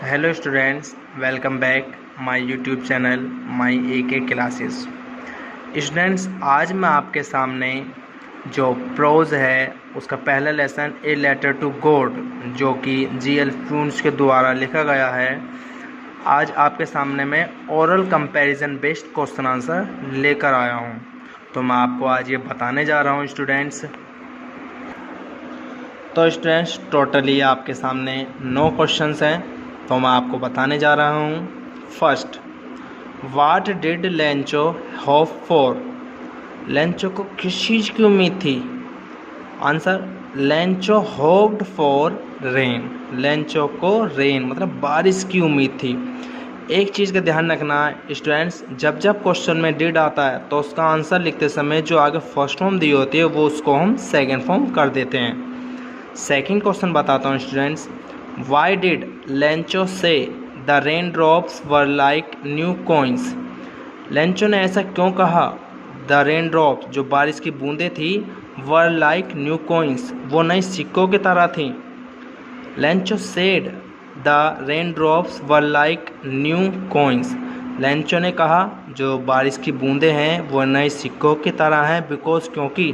Hello students, welcome back my YouTube channel my AK classes. Students, आज मैं आपके सामने जो प्रोज है उसका पहला lesson a letter to God जो कि GL फ्यून्स के द्वारा लिखा गया है, आज आपके सामने मैं oral comparison based question answer लेकर आया हूँ। तो मैं आपको आज ये बताने जा रहा हूँ स्टूडेंट्स। तो स्टूडेंट्स, टोटली आपके सामने 9 क्वेश्चंस हैं, तो मैं आपको बताने जा रहा हूँ। First, what did Lencho hope for? Lencho को किस चीज़ की उम्मीद थी? Answer, Lencho hoped for rain. Lencho को रेन मतलब बारिश की उम्मीद थी। एक चीज़ का ध्यान रखना है स्टूडेंट्स, जब जब क्वेश्चन में डिड आता है तो उसका आंसर लिखते समय जो आगे फर्स्ट फॉर्म दी होती है वो उसको हम सेकेंड फॉर्म कर देते हैं। सेकेंड क्वेश्चन बताता हूँ students. Why did Lencho say the raindrops were like new coins? Lencho ने ऐसा क्यों कहा? The raindrops जो बारिश की बूंदें थी were like new coins, वो नए सिक्कों की तरह थी। Lencho said the raindrops were like new coins. Lencho ने कहा जो बारिश की बूंदें हैं वो नए सिक्कों की तरह हैं बिकॉज क्योंकि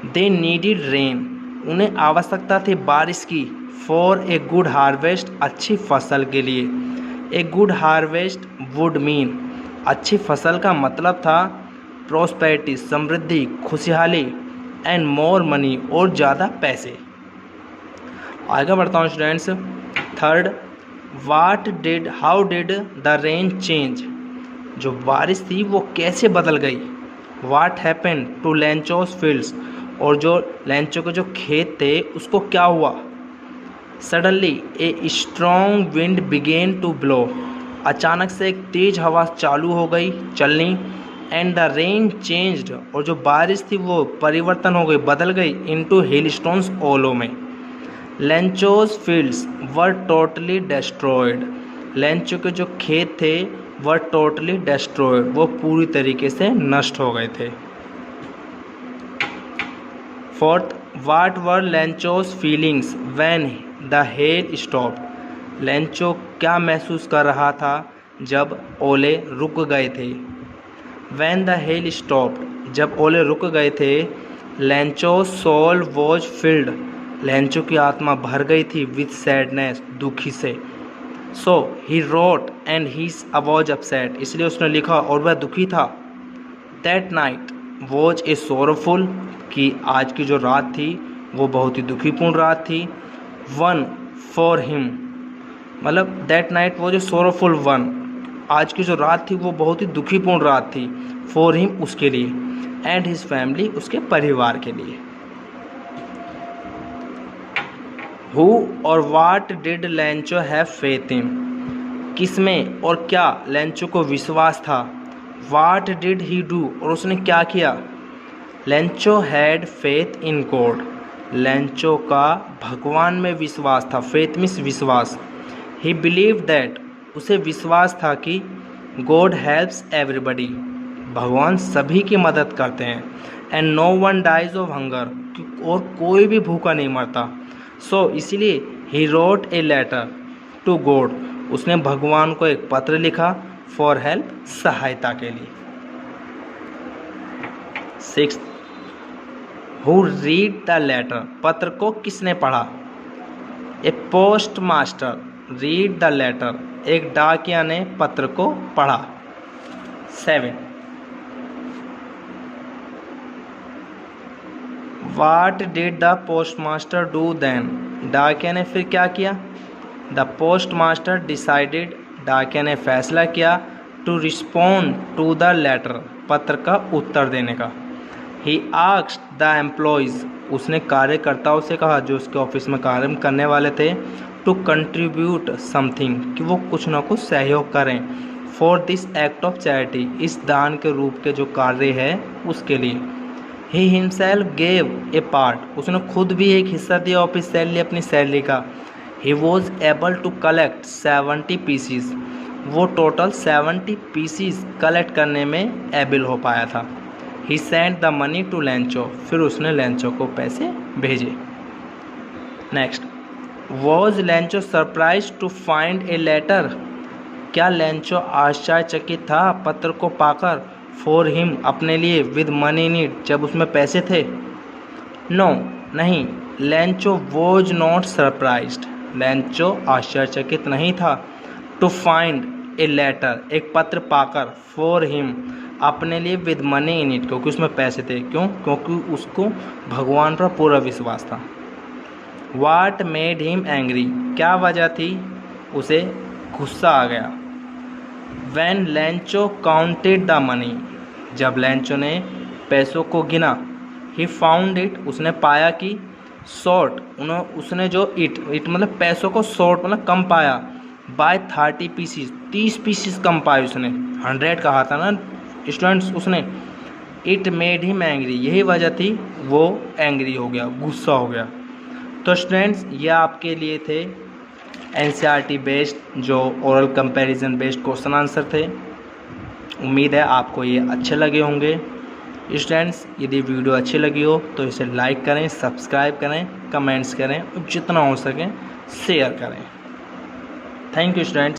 they needed rain, उन्हें आवश्यकता थी बारिश की। फॉर ए गुड हार्वेस्ट, अच्छी फसल के लिए। A good harvest would mean, अच्छी फसल का मतलब था प्रॉस्पेरिटी, समृद्धि, खुशहाली, एंड मोर मनी, और ज़्यादा पैसे। आगे बढ़ता हूँ students. Third, how did the rain change? जो बारिश थी वो कैसे बदल गई? वाट हैपेंड टू लेंचोस फील्ड्स? और जो लेंचो के जो खेत थे उसको क्या हुआ? Suddenly a strong wind began to blow, अचानक से एक तेज हवा चालू हो गई चलनी। एंड द रेन चेंज्ड, और जो बारिश थी वो परिवर्तन हो गई, बदल गई इनटू हेलस्टोन्स ओलो में। Lencho's fields were totally destroyed, Lencho के जो खेत थे वर टोटली डिस्ट्रॉयड, वो पूरी तरीके से नष्ट हो गए थे। Fourth, what were Lencho's feelings when the hail stopped? Lencho क्या महसूस कर रहा था जब ओले रुक गए थे? व्हेन द हेल स्टॉप्ड, जब ओले रुक गए थे। Lencho soul was filled, Lencho की आत्मा भर गई थी विथ सैडनेस, दुखी से। So he wrote and he was upset, इसलिए उसने लिखा और वह दुखी था। That night was a sorrowful, कि आज की जो रात थी वो बहुत ही दुखीपूर्ण रात थी। वन फॉर हिम, मतलब दैट नाइट वो जो सोरोफुल वन, आज की जो रात थी वो बहुत ही दुखीपूर्ण रात थी। फॉर हिम, उसके लिए। एंड हिज फैमिली, उसके परिवार के लिए। हु और what did Lencho have faith in? किसमें और क्या लेंचो को विश्वास था? वाट डिड ही डू, और उसने क्या किया? Lencho had faith in God, Lencho का भगवान में विश्वास था। फेथ मीन्स विश्वास। ही बिलीव दैट, उसे विश्वास था कि गॉड हेल्प्स एवरीबडी, भगवान सभी की मदद करते हैं। And no one dies of hunger, और कोई भी भूखा नहीं मरता। सो इसीलिए he wrote a letter to God, उसने भगवान को एक पत्र लिखा फॉर हेल्प, सहायता के लिए। Sixth, who read the letter, पत्र को किसने पढ़ा? A postmaster read the letter, एक डाकिया ने पत्र को पढ़ा। 7, what did the postmaster do then? डाकिया ने फिर क्या किया? द पोस्ट मास्टर डिसाइडेड, डाकिया ने फैसला किया to respond to the letter, पत्र का उत्तर देने का। ही आस्क्ड द एम्प्लॉयज़, उसने कार्यकर्ताओं से कहा जो उसके ऑफिस में कार्य करने वाले थे, टू कंट्रीब्यूट समथिंग, कि वो कुछ ना कुछ सहयोग करें। For this act of charity, इस दान के रूप के जो कार्य है उसके लिए। He himself gave a part, उसने खुद भी एक हिस्सा दिया ऑफिस सैलरी, अपनी सैलरी का। He was able to collect 70 pieces, वो टोटल 70 पीसीस कलेक्ट करने में एबल हो पाया था। He send the money to Lencho, फिर उसने लेंचो को पैसे भेजे। Next, was Lencho surprise to find a letter, क्या लेंचो आश्चर्यचकित था पत्र को पाकर, फॉर हिम अपने लिए, विद मनी नीड जब उसमें पैसे थे। नो नहीं, Lencho was not surprised, Lencho आश्चर्यचकित नहीं था, टू फाइंड ए लेटर एक पत्र पाकर, फॉर हिम अपने लिए, विद मनी इन इट क्योंकि उसमें पैसे थे। क्यों? क्योंकि उसको भगवान पर पूरा विश्वास था। वाट मेड हिम एंग्री, क्या वजह थी उसे गुस्सा आ गया। When Lencho counted the money, जब लेंचो ने पैसों को गिना। ही फाउंड इट, उसने पाया कि शॉर्ट, उसने जो इट मतलब पैसों को शॉर्ट मतलब कम पाया, बाय 30 पीसीस 30 पीसीस कम पाए उसने, 100 कहा था ना स्टूडेंट्स उसने। इट मेड हिम एंग्री, यही वजह थी वो एंग्री हो गया, गुस्सा हो गया। तो स्टूडेंट्स ये आपके लिए थे एनसीईआरटी बेस्ड जो oral comparison based question answer थे। उम्मीद है आपको ये अच्छे लगे होंगे। स्टूडेंट्स यदि वीडियो अच्छी लगी हो तो इसे लाइक करें, सब्सक्राइब करें, कमेंट्स करें और जितना हो सके शेयर करें। Thank you students.